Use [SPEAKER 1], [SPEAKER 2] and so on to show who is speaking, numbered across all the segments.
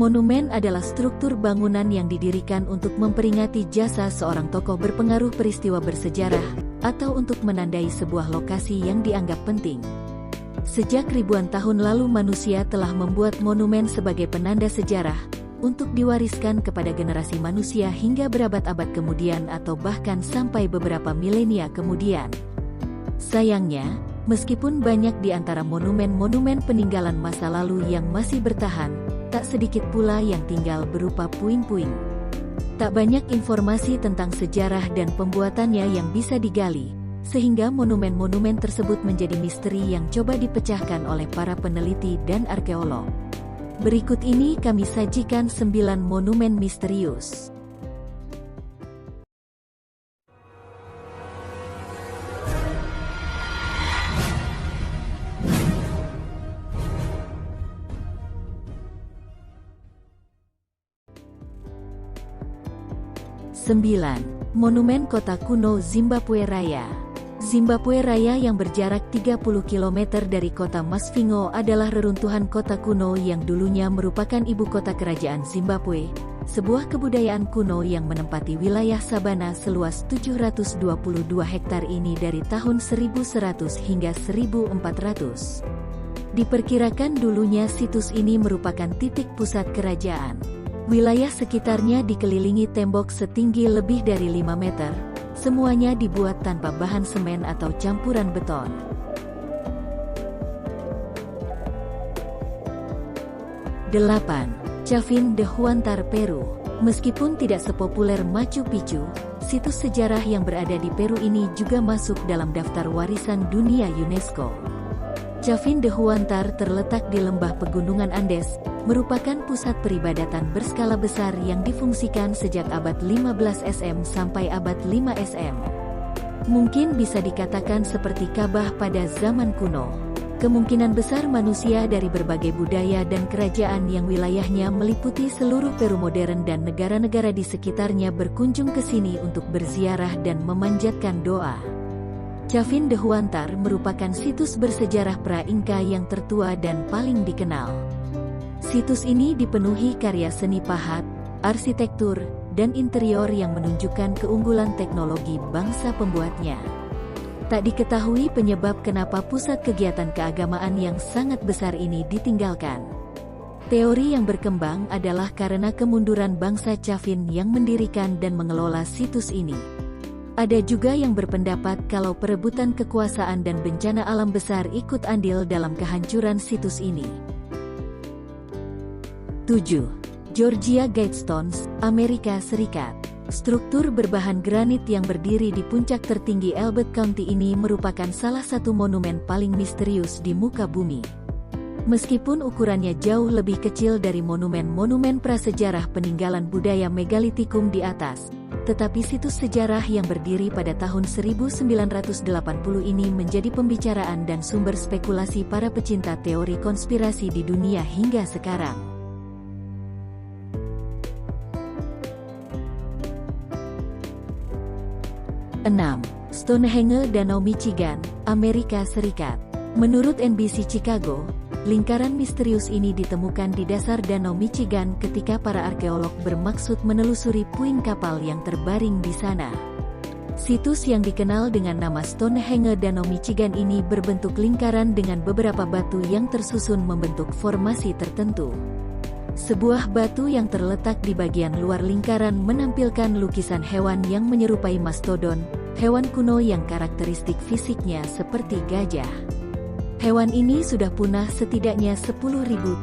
[SPEAKER 1] Monumen adalah struktur bangunan yang didirikan untuk memperingati jasa seorang tokoh berpengaruh peristiwa bersejarah, atau untuk menandai sebuah lokasi yang dianggap penting. Sejak ribuan tahun lalu manusia telah membuat monumen sebagai penanda sejarah, untuk diwariskan kepada generasi manusia hingga berabad-abad kemudian atau bahkan sampai beberapa milenia kemudian. Sayangnya, meskipun banyak di antara monumen-monumen peninggalan masa lalu yang masih bertahan, tak sedikit pula yang tinggal berupa puing-puing. Tak banyak informasi tentang sejarah dan pembuatannya yang bisa digali, sehingga monumen-monumen tersebut menjadi misteri yang coba dipecahkan oleh para peneliti dan arkeolog. Berikut ini kami sajikan 9 monumen misterius. Monumen Kota Kuno Zimbabwe Raya. Zimbabwe Raya yang berjarak 30 km dari kota Masvingo adalah reruntuhan kota kuno yang dulunya merupakan ibu kota kerajaan Zimbabwe, sebuah kebudayaan kuno yang menempati wilayah sabana seluas 722 hektar ini dari tahun 1100 hingga 1400. Diperkirakan dulunya situs ini merupakan titik pusat kerajaan. Wilayah sekitarnya dikelilingi tembok setinggi lebih dari 5 meter, semuanya dibuat tanpa bahan semen atau campuran beton. Chavín de Huántar, Peru. Meskipun tidak sepopuler Machu Picchu, situs sejarah yang berada di Peru ini juga masuk dalam daftar warisan dunia UNESCO. Chavín de Huántar terletak di lembah pegunungan Andes, merupakan pusat peribadatan berskala besar yang difungsikan sejak abad 15 SM sampai abad 5 SM. Mungkin bisa dikatakan seperti Ka'bah pada zaman kuno. Kemungkinan besar manusia dari berbagai budaya dan kerajaan yang wilayahnya meliputi seluruh Peru modern dan negara-negara di sekitarnya berkunjung ke sini untuk berziarah dan memanjatkan doa. Chavín de Huántar merupakan situs bersejarah pra-Inka yang tertua dan paling dikenal. Situs ini dipenuhi karya seni pahat, arsitektur, dan interior yang menunjukkan keunggulan teknologi bangsa pembuatnya. Tak diketahui penyebab kenapa pusat kegiatan keagamaan yang sangat besar ini ditinggalkan. Teori yang berkembang adalah karena kemunduran bangsa Chavín yang mendirikan dan mengelola situs ini. Ada juga yang berpendapat kalau perebutan kekuasaan dan bencana alam besar ikut andil dalam kehancuran situs ini. 7. Georgia Guidestones, Amerika Serikat. Struktur berbahan granit yang berdiri di puncak tertinggi Elbert County ini merupakan salah satu monumen paling misterius di muka bumi. Meskipun ukurannya jauh lebih kecil dari monumen-monumen prasejarah peninggalan budaya megalitikum di atas, tetapi situs sejarah yang berdiri pada tahun 1980 ini menjadi pembicaraan dan sumber spekulasi para pecinta teori konspirasi di dunia hingga sekarang. 6. Stonehenge Danau Michigan, Amerika Serikat. Menurut NBC Chicago, lingkaran misterius ini ditemukan di dasar Danau Michigan ketika para arkeolog bermaksud menelusuri puing kapal yang terbaring di sana. Situs yang dikenal dengan nama Stonehenge Danau Michigan ini berbentuk lingkaran dengan beberapa batu yang tersusun membentuk formasi tertentu. Sebuah batu yang terletak di bagian luar lingkaran menampilkan lukisan hewan yang menyerupai mastodon, hewan kuno yang karakteristik fisiknya seperti gajah. Hewan ini sudah punah setidaknya 10.000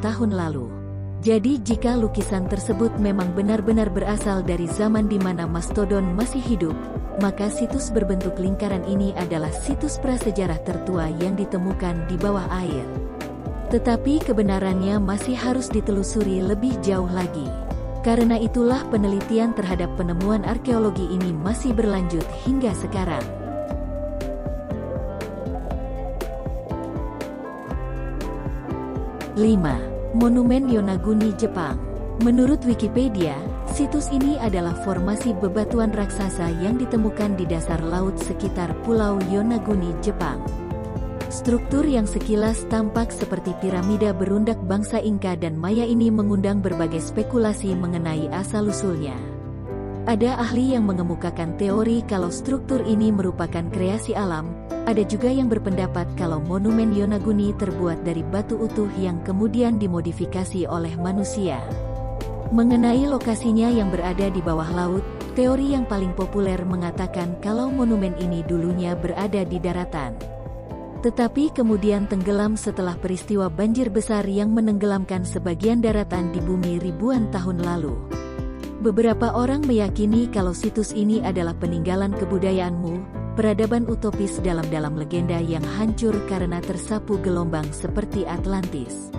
[SPEAKER 1] tahun lalu. Jadi jika lukisan tersebut memang benar-benar berasal dari zaman di mana mastodon masih hidup, maka situs berbentuk lingkaran ini adalah situs prasejarah tertua yang ditemukan di bawah air. Tetapi kebenarannya masih harus ditelusuri lebih jauh lagi. Karena itulah penelitian terhadap penemuan arkeologi ini masih berlanjut hingga sekarang. 5. Monumen Yonaguni, Jepang. Menurut Wikipedia, situs ini adalah formasi bebatuan raksasa yang ditemukan di dasar laut sekitar Pulau Yonaguni, Jepang. Struktur yang sekilas tampak seperti piramida berundak bangsa Inka dan Maya ini mengundang berbagai spekulasi mengenai asal-usulnya. Ada ahli yang mengemukakan teori kalau struktur ini merupakan kreasi alam, ada juga yang berpendapat kalau monumen Yonaguni terbuat dari batu utuh yang kemudian dimodifikasi oleh manusia. Mengenai lokasinya yang berada di bawah laut, teori yang paling populer mengatakan kalau monumen ini dulunya berada di daratan, tetapi kemudian tenggelam setelah peristiwa banjir besar yang menenggelamkan sebagian daratan di bumi ribuan tahun lalu. Beberapa orang meyakini kalau situs ini adalah peninggalan kebudayaan Mu, peradaban utopis dalam legenda yang hancur karena tersapu gelombang seperti Atlantis.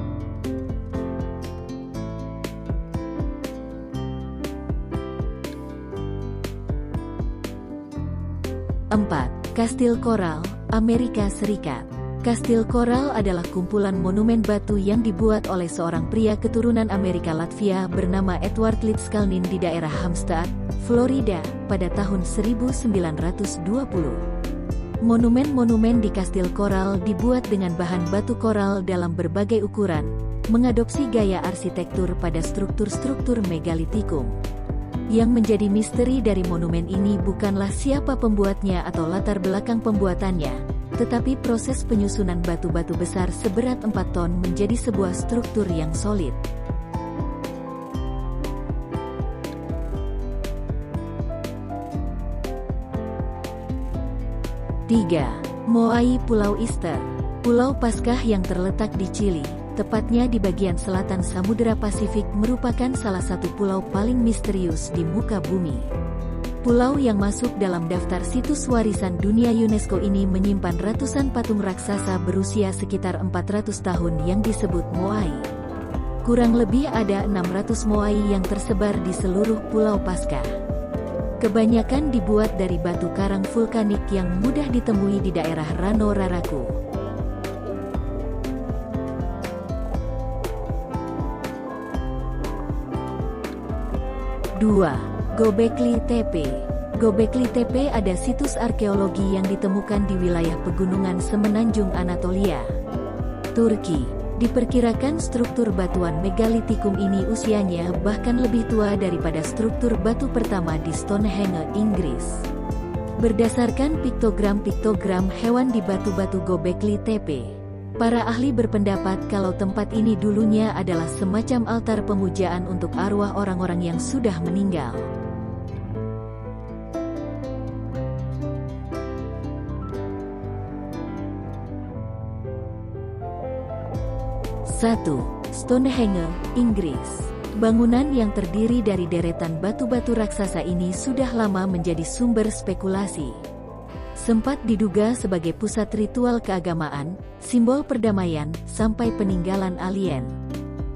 [SPEAKER 1] Empat, Kastil Koral, Amerika Serikat. Kastil Koral adalah kumpulan monumen batu yang dibuat oleh seorang pria keturunan Amerika Latvia bernama Edward Lidskalnin di daerah Hampstead, Florida, pada tahun 1920. Monumen-monumen di Kastil Koral dibuat dengan bahan batu koral dalam berbagai ukuran, mengadopsi gaya arsitektur pada struktur-struktur megalitikum. Yang menjadi misteri dari monumen ini bukanlah siapa pembuatnya atau latar belakang pembuatannya, tetapi proses penyusunan batu-batu besar seberat 4 ton menjadi sebuah struktur yang solid. Tiga, Moai Pulau Easter. Pulau Paskah yang terletak di Chili, tepatnya di bagian selatan Samudera Pasifik, merupakan salah satu pulau paling misterius di muka bumi. Pulau yang masuk dalam daftar situs warisan dunia UNESCO ini menyimpan ratusan patung raksasa berusia sekitar 400 tahun yang disebut Moai. Kurang lebih ada 600 Moai yang tersebar di seluruh Pulau Paskah. Kebanyakan dibuat dari batu karang vulkanik yang mudah ditemui di daerah Rano Raraku. 2. Göbekli Tepe. Göbekli Tepe ada situs arkeologi yang ditemukan di wilayah pegunungan semenanjung Anatolia, Turki. Diperkirakan struktur batuan megalitikum ini usianya bahkan lebih tua daripada struktur batu pertama di Stonehenge, Inggris. Berdasarkan piktogram hewan di batu-batu Göbekli Tepe, para ahli berpendapat kalau tempat ini dulunya adalah semacam altar pemujaan untuk arwah orang-orang yang sudah meninggal. Satu, Stonehenge, Inggris. Bangunan yang terdiri dari deretan batu-batu raksasa ini sudah lama menjadi sumber spekulasi. Sempat diduga sebagai pusat ritual keagamaan, simbol perdamaian, sampai peninggalan alien.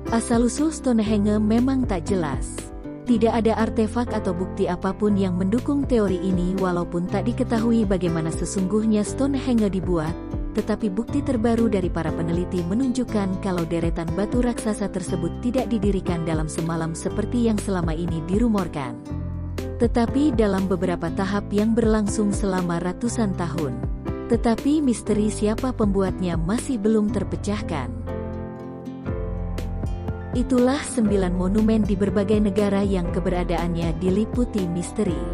[SPEAKER 1] Asal-usul Stonehenge memang tak jelas. Tidak ada artefak atau bukti apapun yang mendukung teori ini walaupun tak diketahui bagaimana sesungguhnya Stonehenge dibuat, tetapi bukti terbaru dari para peneliti menunjukkan kalau deretan batu raksasa tersebut tidak didirikan dalam semalam seperti yang selama ini dirumorkan, tetapi dalam beberapa tahap yang berlangsung selama ratusan tahun. Tetapi misteri siapa pembuatnya masih belum terpecahkan. Itulah 9 monumen di berbagai negara yang keberadaannya diliputi misteri.